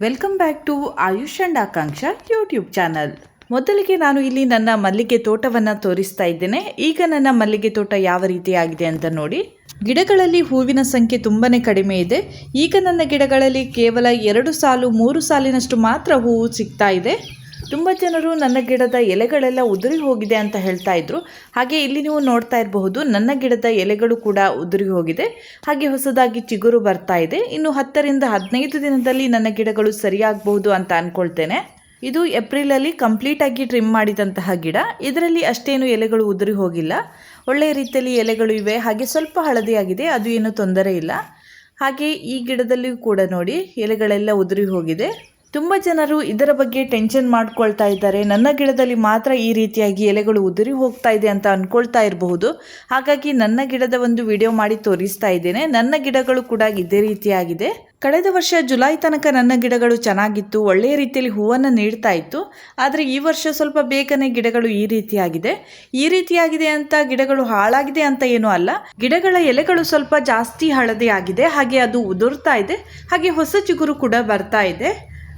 Welcome back to Ayush and Akanksha YouTube channel. ಮೊದಲಿಗೆ ನಾನು ಇಲ್ಲಿ ನನ್ನ ಮಲ್ಲಿಗೆ ತೋಟವನ್ನು ತೋರಿಸ್ತಾ ಇದ್ದೇನೆ. ಈಗ ನನ್ನ ಮಲ್ಲಿಗೆ ತೋಟ ಯಾವ ರೀತಿಯಾಗಿದೆ ಅಂತ ನೋಡಿ. ಗಿಡಗಳಲ್ಲಿ ಹೂವಿನ ಸಂಖ್ಯೆ ತುಂಬಾ ಕಡಿಮೆ ಇದೆ. ಈಗ ನನ್ನ ಗಿಡಗಳಲ್ಲಿ ಕೇವಲ 2 ಸಾಲು 3 ಸಾಲಿನಷ್ಟು ಮಾತ್ರ ಹೂವು ಸಿಗ್ತಾ ಇದೆ. ತುಂಬ ಜನರು ನನ್ನ ಗಿಡದ ಎಲೆಗಳೆಲ್ಲ ಉದುರಿ ಹೋಗಿದೆ ಅಂತ ಹೇಳ್ತಾ ಇದ್ರು. ಹಾಗೆ ಇಲ್ಲಿ ನೀವು ನೋಡ್ತಾ ಇರಬಹುದು, ನನ್ನ ಗಿಡದ ಎಲೆಗಳು ಕೂಡ ಉದುರಿ ಹೋಗಿದೆ. ಹಾಗೆ ಹೊಸದಾಗಿ ಚಿಗುರು ಬರ್ತಾ ಇದೆ. ಇನ್ನು 10 ರಿಂದ 15 ದಿನದಲ್ಲಿ ನನ್ನ ಗಿಡಗಳು ಸರಿಯಾಗಬಹುದು ಅಂತ ಅಂದ್ಕೊಳ್ತೇನೆ. ಇದು ಏಪ್ರಿಲಲ್ಲಿ ಕಂಪ್ಲೀಟ್ ಆಗಿ ಟ್ರಿಮ್ ಮಾಡಿದಂತಹ ಗಿಡ. ಇದರಲ್ಲಿ ಅಷ್ಟೇನು ಎಲೆಗಳು ಉದುರಿ ಹೋಗಿಲ್ಲ. ಒಳ್ಳೆಯ ರೀತಿಯಲ್ಲಿ ಎಲೆಗಳು ಇವೆ. ಹಾಗೆ ಸ್ವಲ್ಪ ಹಳದಿಯಾಗಿದೆ, ಅದು ಏನು ತೊಂದರೆ ಇಲ್ಲ. ಹಾಗೆ ಈ ಗಿಡದಲ್ಲಿಯೂ ಕೂಡ ನೋಡಿ, ಎಲೆಗಳೆಲ್ಲ ಉದುರಿ ಹೋಗಿದೆ. ತುಂಬ ಜನರು ಇದರ ಬಗ್ಗೆ ಟೆನ್ಷನ್ ಮಾಡ್ಕೊಳ್ತಾ ಇದ್ದಾರೆ. ನನ್ನ ಗಿಡದಲ್ಲಿ ಮಾತ್ರ ಈ ರೀತಿಯಾಗಿ ಎಲೆಗಳು ಉದುರಿ ಹೋಗ್ತಾ ಇದೆ ಅಂತ ಅಂದ್ಕೊಳ್ತಾ ಇರಬಹುದು. ಹಾಗಾಗಿ ನನ್ನ ಗಿಡದ ಒಂದು ವಿಡಿಯೋ ಮಾಡಿ ತೋರಿಸ್ತಾ ಇದ್ದೇನೆ. ನನ್ನ ಗಿಡಗಳು ಕೂಡ ಇದೇ ರೀತಿಯಾಗಿದೆ. ಕಳೆದ ವರ್ಷ ಜುಲೈ ತನಕ ನನ್ನ ಗಿಡಗಳು ಚೆನ್ನಾಗಿತ್ತು, ಒಳ್ಳೆಯ ರೀತಿಯಲ್ಲಿ ಹೂವನ್ನು ನೀಡ್ತಾ ಇತ್ತು. ಆದರೆ ಈ ವರ್ಷ ಸ್ವಲ್ಪ ಬೇಗನೆ ಗಿಡಗಳು ಈ ರೀತಿಯಾಗಿದೆ ಅಂತ ಗಿಡಗಳು ಹಾಳಾಗಿದೆ ಅಂತ ಏನೂ ಅಲ್ಲ. ಗಿಡಗಳ ಎಲೆಗಳು ಸ್ವಲ್ಪ ಜಾಸ್ತಿ ಹಳದಿ ಆಗಿದೆ. ಹಾಗೆ ಅದು ಉದುರ್ತಾ ಇದೆ. ಹಾಗೆ ಹೊಸ ಚಿಗುರು ಕೂಡ ಬರ್ತಾ ಇದೆ.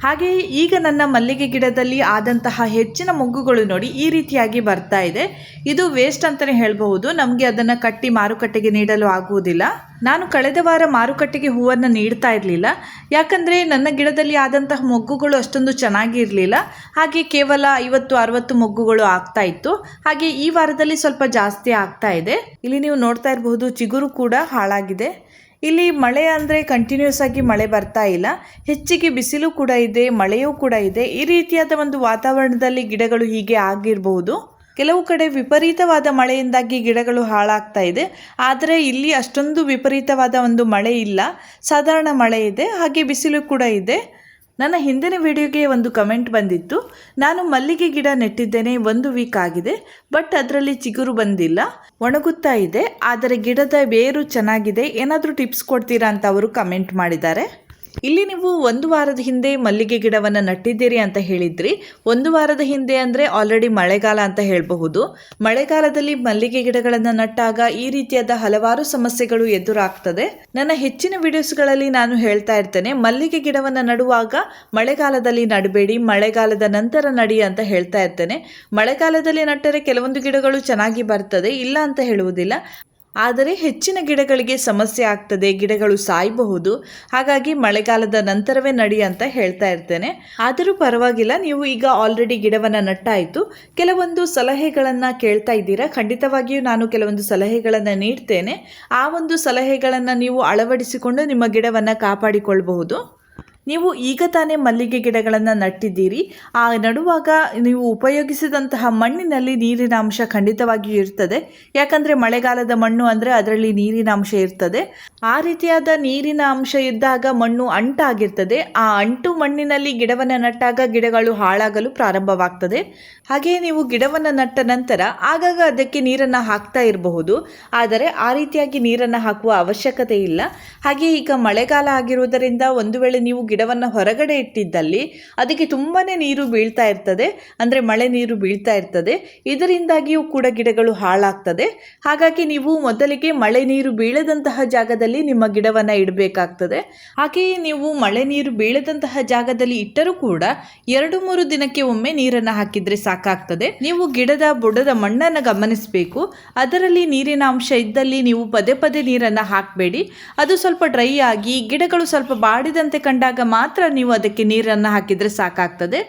ಹಾಗೆ ಈಗ ನನ್ನ ಮಲ್ಲಿಗೆ ಗಿಡದಲ್ಲಿ ಆದಂತಹ ಹೆಚ್ಚಿನ ಮೊಗ್ಗುಗಳು ನೋಡಿ ಈ ರೀತಿಯಾಗಿ ಬರ್ತಾ ಇದೆ. ಇದು ವೇಸ್ಟ್ ಅಂತಲೇ ಹೇಳಬಹುದು. ನಮಗೆ ಅದನ್ನು ಕಟ್ಟಿ ಮಾರುಕಟ್ಟೆಗೆ ನೀಡಲು ಆಗುವುದಿಲ್ಲ. ನಾನು ಕಳೆದ ವಾರ ಮಾರುಕಟ್ಟೆಗೆ ಹೂವನ್ನು ನೀಡ್ತಾ ಇರಲಿಲ್ಲ. ಯಾಕಂದರೆ ನನ್ನ ಗಿಡದಲ್ಲಿ ಆದಂತಹ ಮೊಗ್ಗುಗಳು ಅಷ್ಟೊಂದು ಚೆನ್ನಾಗಿ ಇರಲಿಲ್ಲ. ಹಾಗೆ ಕೇವಲ 50-60 ಮೊಗ್ಗುಗಳು ಆಗ್ತಾ ಇತ್ತು. ಹಾಗೆ ಈ ವಾರದಲ್ಲಿ ಸ್ವಲ್ಪ ಜಾಸ್ತಿ ಆಗ್ತಾ ಇದೆ. ಇಲ್ಲಿ ನೀವು ನೋಡ್ತಾ ಇರಬಹುದು, ಚಿಗುರು ಕೂಡ ಹಾಳಾಗಿದೆ. ಇಲ್ಲಿ ಮಳೆ ಅಂದರೆ ಕಂಟಿನ್ಯೂಸ್ ಆಗಿ ಮಳೆ ಬರ್ತಾ ಇಲ್ಲ. ಹೆಚ್ಚಿಗೆ ಬಿಸಿಲು ಕೂಡ ಇದೆ, ಮಳೆಯೂ ಕೂಡ ಇದೆ. ಈ ರೀತಿಯಾದ ಒಂದು ವಾತಾವರಣದಲ್ಲಿ ಗಿಡಗಳು ಹೀಗೆ ಆಗಿರಬಹುದು. ಕೆಲವು ಕಡೆ ವಿಪರೀತವಾದ ಮಳೆಯಿಂದಾಗಿ ಗಿಡಗಳು ಹಾಳಾಗ್ತಾ ಇದೆ. ಆದರೆ ಇಲ್ಲಿ ಅಷ್ಟೊಂದು ವಿಪರೀತವಾದ ಒಂದು ಮಳೆ ಇಲ್ಲ, ಸಾಧಾರಣ ಮಳೆ ಇದೆ. ಹಾಗೆ ಬಿಸಿಲು ಕೂಡ ಇದೆ. ನನ್ನ ಹಿಂದಿನ ವಿಡಿಯೋಗೆ ಒಂದು ಕಮೆಂಟ್ ಬಂದಿತ್ತು. ನಾನು ಮಲ್ಲಿಗೆ ಗಿಡ ನೆಟ್ಟಿದ್ದೇನೆ, 1 ವೀಕ್ ಆಗಿದೆ, ಬಟ್ ಅದರಲ್ಲಿ ಚಿಗುರು ಬಂದಿಲ್ಲ, ಒಣಗುತ್ತಾ ಇದೆ. ಆದರೆ ಗಿಡದ ಬೇರು ಚೆನ್ನಾಗಿದೆ, ಏನಾದರೂ ಟಿಪ್ಸ್ ಕೊಡ್ತೀರಾ ಅಂತ ಅವರು ಕಮೆಂಟ್ ಮಾಡಿದ್ದಾರೆ. ಇಲ್ಲಿ ನೀವು 1 ವಾರದ ಹಿಂದೆ ಮಲ್ಲಿಗೆ ಗಿಡವನ್ನು ನಟ್ಟಿದ್ದೀರಿ ಅಂತ ಹೇಳಿದ್ರಿ. 1 ವಾರದ ಹಿಂದೆ ಅಂದರೆ ಆಲ್ರೆಡಿ ಮಳೆಗಾಲ ಅಂತ ಹೇಳಬಹುದು. ಮಳೆಗಾಲದಲ್ಲಿ ಮಲ್ಲಿಗೆ ಗಿಡಗಳನ್ನು ನಟ್ಟಾಗ ಈ ರೀತಿಯಾದ ಹಲವಾರು ಸಮಸ್ಯೆಗಳು ಎದುರಾಗ್ತದೆ. ನನ್ನ ಹೆಚ್ಚಿನ ವಿಡಿಯೋಸ್ಗಳಲ್ಲಿ ನಾನು ಹೇಳ್ತಾ ಇರ್ತೇನೆ, ಮಲ್ಲಿಗೆ ಗಿಡವನ್ನು ನಡುವಾಗ ಮಳೆಗಾಲದಲ್ಲಿ ನಡಬೇಡಿ, ಮಳೆಗಾಲದ ನಂತರ ನಡಿ ಅಂತ ಹೇಳ್ತಾ ಇರ್ತೇನೆ. ಮಳೆಗಾಲದಲ್ಲಿ ನಟ್ಟರೆ ಕೆಲವೊಂದು ಗಿಡಗಳು ಚೆನ್ನಾಗಿ ಬರ್ತದೆ, ಇಲ್ಲ ಅಂತ ಹೇಳುವುದಿಲ್ಲ. ಆದರೆ ಹೆಚ್ಚಿನ ಗಿಡಗಳಿಗೆ ಸಮಸ್ಯೆ ಆಗ್ತದೆ, ಗಿಡಗಳು ಸಾಯಬಹುದು. ಹಾಗಾಗಿ ಮಳೆಗಾಲದ ನಂತರವೇ ನಡಿ ಅಂತ ಹೇಳ್ತಾ ಇರ್ತೇನೆ. ಆದರೂ ಪರವಾಗಿಲ್ಲ, ನೀವು ಈಗ ಆಲ್ರೆಡಿ ಗಿಡವನ್ನು ನಟ್ಟಾಯಿತು. ಕೆಲವೊಂದು ಸಲಹೆಗಳನ್ನು ಕೇಳ್ತಾ ಇದ್ದೀರಾ. ಖಂಡಿತವಾಗಿಯೂ ನಾನು ಕೆಲವೊಂದು ಸಲಹೆಗಳನ್ನು ನೀಡ್ತೇನೆ. ಆ ಒಂದು ಸಲಹೆಗಳನ್ನು ನೀವು ಅಳವಡಿಸಿಕೊಂಡು ನಿಮ್ಮ ಗಿಡವನ್ನು ಕಾಪಾಡಿಕೊಳ್ಳಬಹುದು. ನೀವು ಈಗ ತಾನೇ ಮಲ್ಲಿಗೆ ಗಿಡಗಳನ್ನು ನಟ್ಟಿದ್ದೀರಿ. ಆ ನಡುವಾಗ ನೀವು ಉಪಯೋಗಿಸಿದಂತಹ ಮಣ್ಣಿನಲ್ಲಿ ನೀರಿನ ಅಂಶ ಖಂಡಿತವಾಗಿಯೂ ಇರ್ತದೆ. ಯಾಕಂದರೆ ಮಳೆಗಾಲದ ಮಣ್ಣು ಅಂದರೆ ಅದರಲ್ಲಿ ನೀರಿನ ಅಂಶ ಇರ್ತದೆ. ಆ ರೀತಿಯಾದ ನೀರಿನ ಅಂಶ ಇದ್ದಾಗ ಮಣ್ಣು ಅಂಟಾಗಿರ್ತದೆ. ಆ ಅಂಟು ಮಣ್ಣಿನಲ್ಲಿ ಗಿಡವನ್ನು ನಟ್ಟಾಗ ಗಿಡಗಳು ಹಾಳಾಗಲು ಪ್ರಾರಂಭವಾಗ್ತದೆ. ಹಾಗೆಯೇ ನೀವು ಗಿಡವನ್ನು ನಟ್ಟ ನಂತರ ಆಗಾಗ ಅದಕ್ಕೆ ನೀರನ್ನು ಹಾಕ್ತಾ ಇರಬಹುದು. ಆದರೆ ಆ ರೀತಿಯಾಗಿ ನೀರನ್ನು ಹಾಕುವ ಅವಶ್ಯಕತೆ ಇಲ್ಲ. ಹಾಗೆ ಈಗ ಮಳೆಗಾಲ ಆಗಿರುವುದರಿಂದ ಒಂದು ವೇಳೆ ನೀವು ಗಿಡವನ್ನು ಹೊರಗಡೆ ಇಟ್ಟಿದ್ದಲ್ಲಿ ಅದಕ್ಕೆ ತುಂಬಾ ನೀರು ಬೀಳ್ತಾ ಇರ್ತದೆ, ಅಂದರೆ ಮಳೆ ನೀರು ಬೀಳ್ತಾ ಇರ್ತದೆ. ಇದರಿಂದಾಗಿಯೂ ಕೂಡ ಗಿಡಗಳು ಹಾಳಾಗ್ತದೆ. ಹಾಗಾಗಿ ನೀವು ಮೊದಲಿಗೆ ಮಳೆ ನೀರು ಬೀಳದಂತಹ ಜಾಗದಲ್ಲಿ ನಿಮ್ಮ ಗಿಡವನ್ನು ಇಡಬೇಕಾಗ್ತದೆ. ಹಾಗೆಯೇ ನೀವು ಮಳೆ ನೀರು ಬೀಳದಂತಹ ಜಾಗದಲ್ಲಿ ಇಟ್ಟರೂ ಕೂಡ 2-3 ದಿನಕ್ಕೆ ಒಮ್ಮೆ ನೀರನ್ನು ಹಾಕಿದರೆ ಸಾಕಾಗ್ತದೆ. ನೀವು ಗಿಡದ ಬುಡದ ಮಣ್ಣನ್ನು ಗಮನಿಸಬೇಕು. ಅದರಲ್ಲಿ ನೀರಿನ ಅಂಶ ಇದ್ದಲ್ಲಿ ನೀವು ಪದೇ ಪದೇ ನೀರನ್ನು ಹಾಕಬೇಡಿ. ಅದು ಸ್ವಲ್ಪ ಡ್ರೈ ಆಗಿ ಗಿಡಗಳು ಸ್ವಲ್ಪ ಬಾಡಿದಂತೆ ಕಂಡಾಗ ಮಾತ್ರ ನೀವು ಅದಕ್ಕೆ ನೀರನ್ನು ಹಾಕಿದರೆ ಸಾಕಾಗ್ತದೆ.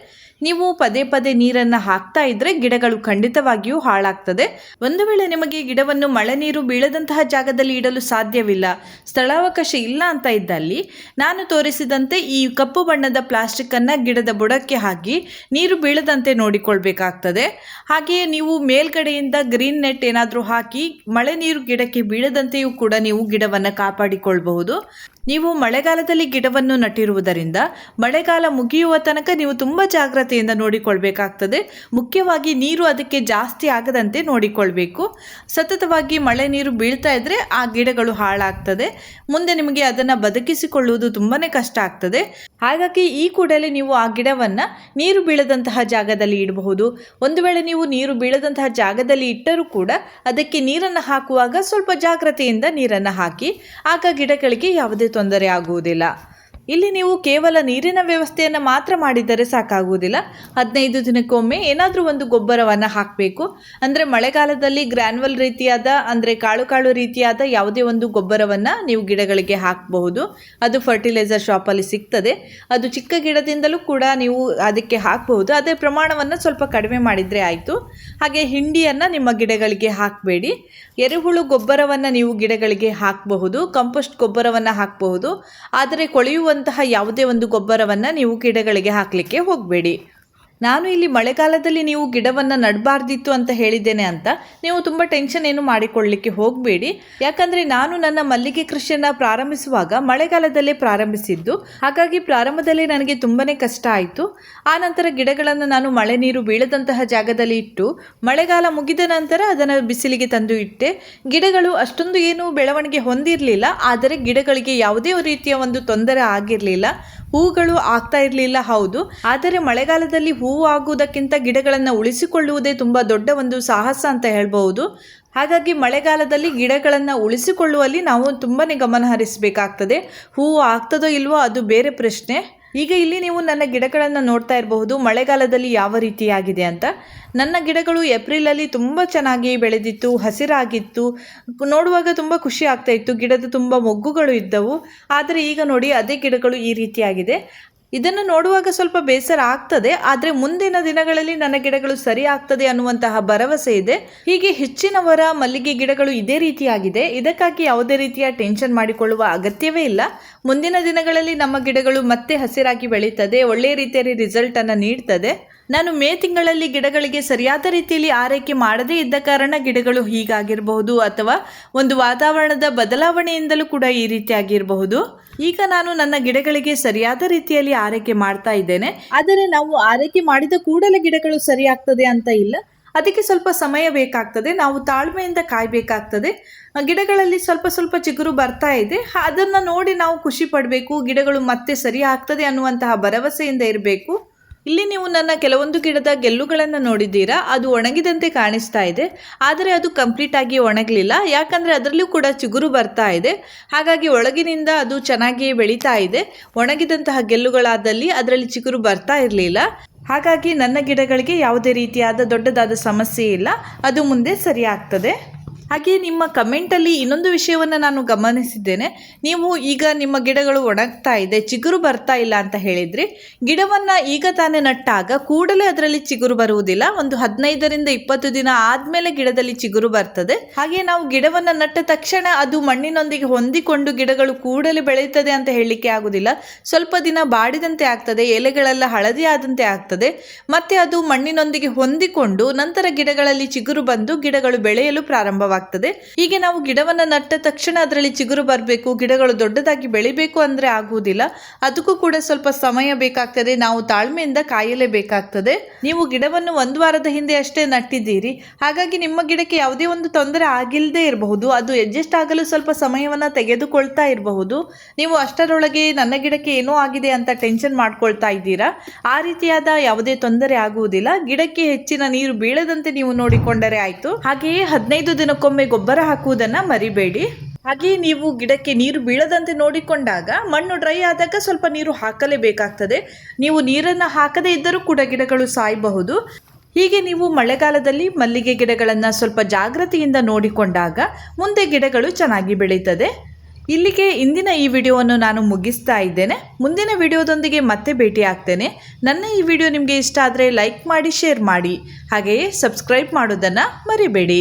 ನೀವು ಪದೇ ಪದೇ ನೀರನ್ನು ಹಾಕ್ತಾ ಇದ್ದರೆ ಗಿಡಗಳು ಖಂಡಿತವಾಗಿಯೂ ಹಾಳಾಗ್ತದೆ. ಒಂದು ವೇಳೆ ನಿಮಗೆ ಗಿಡವನ್ನು ಮಳೆ ನೀರು ಬೀಳದಂತಹ ಜಾಗದಲ್ಲಿ ಇಡಲು ಸಾಧ್ಯವಿಲ್ಲ, ಸ್ಥಳಾವಕಾಶ ಇಲ್ಲ ಅಂತ ಇದ್ದಲ್ಲಿ ನಾನು ತೋರಿಸಿದಂತೆ ಈ ಕಪ್ಪು ಬಣ್ಣದ ಪ್ಲಾಸ್ಟಿಕ್ಕನ್ನು ಗಿಡದ ಬುಡಕ್ಕೆ ಹಾಕಿ ನೀರು ಬೀಳದಂತೆ ನೋಡಿಕೊಳ್ಬೇಕಾಗ್ತದೆ. ಹಾಗೆಯೇ ನೀವು ಮೇಲ್ಗಡೆಯಿಂದ ಗ್ರೀನ್ ನೆಟ್ ಏನಾದರೂ ಹಾಕಿ ಮಳೆ ನೀರು ಗಿಡಕ್ಕೆ ಬೀಳದಂತೆಯೂ ಕೂಡ ನೀವು ಗಿಡವನ್ನು ಕಾಪಾಡಿಕೊಳ್ಬಹುದು. ನೀವು ಮಳೆಗಾಲದಲ್ಲಿ ಗಿಡವನ್ನು ನಟ್ಟಿರುವುದರಿಂದ ಮಳೆಗಾಲ ಮುಗಿಯುವ ತನಕ ನೀವು ತುಂಬ ಜಾಗ್ರತೆಯಿಂದ ನೋಡಿಕೊಳ್ಬೇಕಾಗ್ತದೆ. ಮುಖ್ಯವಾಗಿ ನೀರು ಅದಕ್ಕೆ ಜಾಸ್ತಿ ಆಗದಂತೆ ನೋಡಿಕೊಳ್ಬೇಕು. ಸತತವಾಗಿ ಮಳೆ ನೀರು ಬೀಳ್ತಾ ಇದ್ದರೆ ಆ ಗಿಡಗಳು ಹಾಳಾಗ್ತದೆ. ಮುಂದೆ ನಿಮಗೆ ಅದನ್ನು ಬದುಕಿಸಿಕೊಳ್ಳುವುದು ತುಂಬಾ ಕಷ್ಟ ಆಗ್ತದೆ. ಹಾಗಾಗಿ ಈ ಕೂಡಲೇ ನೀವು ಆ ಗಿಡವನ್ನು ನೀರು ಬೀಳದಂತಹ ಜಾಗದಲ್ಲಿ ಇಡಬಹುದು. ಒಂದು ವೇಳೆ ನೀವು ನೀರು ಬೀಳದಂತಹ ಜಾಗದಲ್ಲಿ ಇಟ್ಟರೂ ಕೂಡ ಅದಕ್ಕೆ ನೀರನ್ನು ಹಾಕುವಾಗ ಸ್ವಲ್ಪ ಜಾಗ್ರತೆಯಿಂದ ನೀರನ್ನು ಹಾಕಿ. ಆಗ ಗಿಡಗಳಿಗೆ ಯಾವುದೇ ತೊಂದರೆ ಆಗುವುದಿಲ್ಲ. ಇಲ್ಲಿ ನೀವು ಕೇವಲ ನೀರಿನ ವ್ಯವಸ್ಥೆಯನ್ನು ಮಾತ್ರ ಮಾಡಿದರೆ ಸಾಕಾಗುವುದಿಲ್ಲ. 15 ದಿನಕ್ಕೊಮ್ಮೆ ಏನಾದರೂ ಒಂದು ಗೊಬ್ಬರವನ್ನು ಹಾಕಬೇಕು. ಅಂದರೆ ಮಳೆಗಾಲದಲ್ಲಿ ಗ್ರ್ಯಾನ್ಯುವಲ್ ರೀತಿಯಾದ ಅಂದರೆ ಕಾಳು ರೀತಿಯಾದ ಯಾವುದೇ ಒಂದು ಗೊಬ್ಬರವನ್ನು ನೀವು ಗಿಡಗಳಿಗೆ ಹಾಕಬಹುದು. ಅದು ಫರ್ಟಿಲೈಸರ್ ಶಾಪಲ್ಲಿ ಸಿಗ್ತದೆ. ಅದು ಚಿಕ್ಕ ಗಿಡದಿಂದಲೂ ಕೂಡ ನೀವು ಅದಕ್ಕೆ ಹಾಕಬಹುದು. ಅದೇ ಪ್ರಮಾಣವನ್ನು ಸ್ವಲ್ಪ ಕಡಿಮೆ ಮಾಡಿದರೆ ಆಯಿತು. ಹಾಗೆ ಹಿಂಡಿಯನ್ನು ನಿಮ್ಮ ಗಿಡಗಳಿಗೆ ಹಾಕಬೇಡಿ. ಎರೆಹುಳು ಗೊಬ್ಬರವನ್ನು ನೀವು ಗಿಡಗಳಿಗೆ ಹಾಕಬಹುದು. ಕಂಪೋಸ್ಟ್ ಗೊಬ್ಬರವನ್ನು ಹಾಕಬಹುದು. ಆದರೆ ಕೊಳೆಯುವಂತಹ ಯಾವುದೇ ಒಂದು ಗೊಬ್ಬರವನ್ನು ನೀವು ಗಿಡಗಳಿಗೆ ಹಾಕಲಿಕ್ಕೆ ಹೋಗಬೇಡಿ. ನಾನು ಇಲ್ಲಿ ಮಳೆಗಾಲದಲ್ಲಿ ನೀವು ಗಿಡವನ್ನು ನಡಬಾರ್ದಿತ್ತು ಅಂತ ಹೇಳಿದ್ದೇನೆ ಅಂತ ನೀವು ತುಂಬ ಟೆನ್ಷನ್ ಏನು ಮಾಡಿಕೊಳ್ಳಲಿಕ್ಕೆ ಹೋಗಬೇಡಿ. ಯಾಕಂದರೆ ನಾನು ನನ್ನ ಮಲ್ಲಿಗೆ ಕೃಷಿಯನ್ನು ಪ್ರಾರಂಭಿಸುವಾಗ ಮಳೆಗಾಲದಲ್ಲೇ ಪ್ರಾರಂಭಿಸಿದ್ದು. ಹಾಗಾಗಿ ಪ್ರಾರಂಭದಲ್ಲಿ ನನಗೆ ತುಂಬಾ ಕಷ್ಟ ಆಯಿತು. ಆನಂತರ ಗಿಡಗಳನ್ನು ನಾನು ಮಳೆ ನೀರು ಬೀಳದಂತಹ ಜಾಗದಲ್ಲಿ ಇಟ್ಟು ಮಳೆಗಾಲ ಮುಗಿದ ನಂತರ ಅದನ್ನು ಬಿಸಿಲಿಗೆ ತಂದು ಇಟ್ಟೆ. ಗಿಡಗಳು ಅಷ್ಟೊಂದು ಏನು ಬೆಳವಣಿಗೆ ಹೊಂದಿರಲಿಲ್ಲ, ಆದರೆ ಗಿಡಗಳಿಗೆ ಯಾವುದೇ ರೀತಿಯ ಒಂದು ತೊಂದರೆ ಆಗಿರಲಿಲ್ಲ. ಹೂಗಳು ಆಗ್ತಾ ಇರಲಿಲ್ಲ, ಹೌದು. ಆದರೆ ಮಳೆಗಾಲದಲ್ಲಿ ಹೂವು ಆಗುವುದಕ್ಕಿಂತ ಗಿಡಗಳನ್ನು ಉಳಿಸಿಕೊಳ್ಳುವುದೇ ತುಂಬ ದೊಡ್ಡ ಒಂದು ಸಾಹಸ ಅಂತ ಹೇಳ್ಬಹುದು. ಹಾಗಾಗಿ ಮಳೆಗಾಲದಲ್ಲಿ ಗಿಡಗಳನ್ನು ಉಳಿಸಿಕೊಳ್ಳುವಲ್ಲಿ ನಾವು ತುಂಬಾ ಗಮನ ಹರಿಸಬೇಕಾಗ್ತದೆ. ಹೂವು ಆಗ್ತದೋ ಇಲ್ವೋ ಅದು ಬೇರೆ ಪ್ರಶ್ನೆ. ಈಗ ಇಲ್ಲಿ ನೀವು ನನ್ನ ಗಿಡಗಳನ್ನು ನೋಡ್ತಾ ಇರಬಹುದು ಮಳೆಗಾಲದಲ್ಲಿ ಯಾವ ರೀತಿಯಾಗಿದೆ ಅಂತ. ನನ್ನ ಗಿಡಗಳು ಏಪ್ರಿಲಲ್ಲಿ ತುಂಬ ಚೆನ್ನಾಗಿ ಬೆಳೆದಿತ್ತು, ಹಸಿರಾಗಿತ್ತು. ನೋಡುವಾಗ ತುಂಬ ಖುಷಿ ಆಗ್ತಾ ಇತ್ತು. ಗಿಡದ ತುಂಬ ಮೊಗ್ಗುಗಳು ಇದ್ದವು. ಆದರೆ ಈಗ ನೋಡಿ ಅದೇ ಗಿಡಗಳು ಈ ರೀತಿಯಾಗಿದೆ. ಇದನ್ನು ನೋಡುವಾಗ ಸ್ವಲ್ಪ ಬೇಸರ ಆಗ್ತದೆ, ಆದರೆ ಮುಂದಿನ ದಿನಗಳಲ್ಲಿ ನನ್ನ ಗಿಡಗಳು ಸರಿ ಆಗ್ತದೆ ಅನ್ನುವಂತಹ ಭರವಸೆ ಇದೆ. ಹೀಗೆ ಹೆಚ್ಚಿನವರ ಮಲ್ಲಿಗೆ ಗಿಡಗಳು ಇದೇ ರೀತಿಯಾಗಿದೆ. ಇದಕ್ಕಾಗಿ ಯಾವುದೇ ರೀತಿಯ ಟೆನ್ಷನ್ ಮಾಡಿಕೊಳ್ಳುವ ಅಗತ್ಯವೇ ಇಲ್ಲ. ಮುಂದಿನ ದಿನಗಳಲ್ಲಿ ನಮ್ಮ ಗಿಡಗಳು ಮತ್ತೆ ಹಸಿರಾಗಿ ಬೆಳೀತದೆ, ಒಳ್ಳೆಯ ರೀತಿಯಲ್ಲಿ ರಿಸಲ್ಟನ್ನು ನೀಡ್ತದೆ. ನಾನು ಮೇ ತಿಂಗಳಲ್ಲಿ ಗಿಡಗಳಿಗೆ ಸರಿಯಾದ ರೀತಿಯಲ್ಲಿ ಆರೈಕೆ ಮಾಡದೇ ಇದ್ದ ಕಾರಣ ಗಿಡಗಳು ಹೀಗಾಗಿರಬಹುದು, ಅಥವಾ ಒಂದು ವಾತಾವರಣದ ಬದಲಾವಣೆಯಿಂದಲೂ ಕೂಡ ಈ ರೀತಿಯಾಗಿರಬಹುದು. ಈಗ ನಾನು ನನ್ನ ಗಿಡಗಳಿಗೆ ಸರಿಯಾದ ರೀತಿಯಲ್ಲಿ ಆರೈಕೆ ಮಾಡ್ತಾ ಇದ್ದೇನೆ. ಆದರೆ ನಾವು ಆರೈಕೆ ಮಾಡಿದ ಕೂಡಲೇ ಗಿಡಗಳು ಸರಿಯಾಗ್ತದೆ ಅಂತ ಇಲ್ಲ. ಅದಕ್ಕೆ ಸ್ವಲ್ಪ ಸಮಯ ಬೇಕಾಗ್ತದೆ. ನಾವು ತಾಳ್ಮೆಯಿಂದ ಕಾಯಬೇಕಾಗ್ತದೆ. ಗಿಡಗಳಲ್ಲಿ ಸ್ವಲ್ಪ ಚಿಗುರು ಬರ್ತಾ ಇದೆ, ಅದನ್ನು ನೋಡಿ ನಾವು ಖುಷಿ ಪಡಬೇಕು. ಗಿಡಗಳು ಮತ್ತೆ ಸರಿ ಆಗ್ತದೆ ಅನ್ನುವಂತಹ ಭರವಸೆಯಿಂದ ಇರಬೇಕು. ಇಲ್ಲಿ ನೀವು ನನ್ನ ಕೆಲವೊಂದು ಗಿಡದ ಗೆಲ್ಲುಗಳನ್ನು ನೋಡಿದ್ದೀರಾ. ಅದು ಒಣಗಿದಂತೆ ಕಾಣಿಸ್ತಾ ಇದೆ, ಆದರೆ ಅದು ಕಂಪ್ಲೀಟ್ ಆಗಿ ಒಣಗಲಿಲ್ಲ. ಯಾಕಂದರೆ ಅದರಲ್ಲೂ ಕೂಡ ಚಿಗುರು ಬರ್ತಾ ಇದೆ. ಹಾಗಾಗಿ ಒಳಗಿನಿಂದ ಅದು ಚೆನ್ನಾಗಿ ಬೆಳೀತಾ ಇದೆ. ಒಣಗಿದಂತಹ ಗೆಲ್ಲುಗಳಾದಲ್ಲಿ ಅದರಲ್ಲಿ ಚಿಗುರು ಬರ್ತಾ ಇರಲಿಲ್ಲ. ಹಾಗಾಗಿ ನನ್ನ ಗಿಡಗಳಿಗೆ ಯಾವುದೇ ರೀತಿಯಾದ ದೊಡ್ಡದಾದ ಸಮಸ್ಯೆ ಇಲ್ಲ. ಅದು ಮುಂದೆ ಸರಿ ಆಗ್ತದೆ. ಹಾಗೆ ನಿಮ್ಮ ಕಮೆಂಟಲ್ಲಿ ಇನ್ನೊಂದು ವಿಷಯವನ್ನು ನಾನು ಗಮನಿಸಿದ್ದೇನೆ. ನೀವು ಈಗ ನಿಮ್ಮ ಗಿಡಗಳು ಒಣಗ್ತಾ ಇದೆ, ಚಿಗುರು ಬರ್ತಾ ಇಲ್ಲ ಅಂತ ಹೇಳಿದ್ರಿ. ಗಿಡವನ್ನು ಈಗ ತಾನೇ ನಟ್ಟಾಗ ಕೂಡಲೇ ಅದರಲ್ಲಿ ಚಿಗುರು ಬರುವುದಿಲ್ಲ. ಒಂದು 15ರಿಂದ 20 ದಿನ ಆದಮೇಲೆ ಗಿಡದಲ್ಲಿ ಚಿಗುರು ಬರ್ತದೆ. ಹಾಗೆ ನಾವು ಗಿಡವನ್ನು ನಟ್ಟ ತಕ್ಷಣ ಅದು ಮಣ್ಣಿನೊಂದಿಗೆ ಹೊಂದಿಕೊಂಡು ಗಿಡಗಳು ಕೂಡಲೇ ಬೆಳೆಯುತ್ತದೆ ಅಂತ ಹೇಳಲಿಕ್ಕೆ ಆಗುವುದಿಲ್ಲ. ಸ್ವಲ್ಪ ದಿನ ಬಾಡಿದಂತೆ ಆಗ್ತದೆ, ಎಲೆಗಳೆಲ್ಲ ಹಳದಿ ಆದಂತೆ ಆಗ್ತದೆ. ಮತ್ತೆ ಅದು ಮಣ್ಣಿನೊಂದಿಗೆ ಹೊಂದಿಕೊಂಡು ನಂತರ ಗಿಡಗಳಲ್ಲಿ ಚಿಗುರು ಬಂದು ಗಿಡಗಳು ಬೆಳೆಯಲು ಪ್ರಾರಂಭವಾಗ್ತದೆ. ಹೀಗೆ ನಾವು ಗಿಡವನ್ನು ನಟ್ಟ ತಕ್ಷಣ ಅದರಲ್ಲಿ ಚಿಗುರು ಬರಬೇಕು, ಗಿಡಗಳು ದೊಡ್ಡದಾಗಿ ಬೆಳಿಬೇಕು ಅಂದರೆ ಆಗುವುದಿಲ್ಲ. ಅದಕ್ಕೂ ಕೂಡ ಸ್ವಲ್ಪ ಸಮಯ ಬೇಕಾಗ್ತದೆ. ನಾವು ತಾಳ್ಮೆಯಿಂದ ಕಾಯಲೇಬೇಕಾಗ್ತದೆ. ನೀವು ಗಿಡವನ್ನು 1 ವಾರದ ಹಿಂದೆ ಅಷ್ಟೇ ನಟ್ಟಿದ್ದೀರಿ, ಹಾಗಾಗಿ ನಿಮ್ಮ ಗಿಡಕ್ಕೆ ಯಾವುದೇ ಒಂದು ತೊಂದರೆ ಆಗಿಲ್ಲದೆ ಇರಬಹುದು. ಅದು ಅಡ್ಜಸ್ಟ್ ಆಗಲು ಸ್ವಲ್ಪ ಸಮಯವನ್ನು ತೆಗೆದುಕೊಳ್ತಾ ಇರಬಹುದು. ನೀವು ಅಷ್ಟರೊಳಗೆ ನನ್ನ ಗಿಡಕ್ಕೆ ಏನೋ ಆಗಿದೆ ಅಂತ ಟೆನ್ಷನ್ ಮಾಡ್ಕೊಳ್ತಾ ಇದ್ದೀರಾ. ಆ ರೀತಿಯಾದ ಯಾವುದೇ ತೊಂದರೆ ಆಗುವುದಿಲ್ಲ. ಗಿಡಕ್ಕೆ ಹೆಚ್ಚಿನ ನೀರು ಬೀಳದಂತೆ ನೀವು ನೋಡಿಕೊಂಡರೆ ಆಯಿತು. ಹಾಗೆಯೇ 15 ದಿನಕ್ಕೊಮ್ಮೆ ಗೊಬ್ಬರ ಹಾಕುವುದನ್ನು ಮರಿಬೇಡಿ. ಹಾಗೆಯೇ ನೀವು ಗಿಡಕ್ಕೆ ನೀರು ಬೀಳದಂತೆ ನೋಡಿಕೊಂಡಾಗ ಮಣ್ಣು ಡ್ರೈ ಆದಾಗ ಸ್ವಲ್ಪ ನೀರು ಹಾಕಲೇಬೇಕಾಗ್ತದೆ. ನೀವು ನೀರನ್ನು ಹಾಕದೇ ಇದ್ದರೂ ಕೂಡ ಗಿಡಗಳು ಸಾಯಬಹುದು. ಹೀಗೆ ನೀವು ಮಳೆಗಾಲದಲ್ಲಿ ಮಲ್ಲಿಗೆ ಗಿಡಗಳನ್ನು ಸ್ವಲ್ಪ ಜಾಗೃತಿಯಿಂದ ನೋಡಿಕೊಂಡಾಗ ಮುಂದೆ ಗಿಡಗಳು ಚೆನ್ನಾಗಿ ಬೆಳೀತದೆ. ಇಲ್ಲಿಗೆ ಇಂದಿನ ಈ ವಿಡಿಯೋವನ್ನು ನಾನು ಮುಗಿಸ್ತಾ ಇದ್ದೇನೆ. ಮುಂದಿನ ವಿಡಿಯೋದೊಂದಿಗೆ ಮತ್ತೆ ಭೇಟಿ ಆಗ್ತೇನೆ. ನನ್ನ ಈ ವಿಡಿಯೋ ನಿಮಗೆ ಇಷ್ಟ ಆದರೆ ಲೈಕ್ ಮಾಡಿ, ಶೇರ್ ಮಾಡಿ, ಹಾಗೆಯೇ ಸಬ್ಸ್ಕ್ರೈಬ್ ಮಾಡೋದನ್ನು ಮರಿಬೇಡಿ.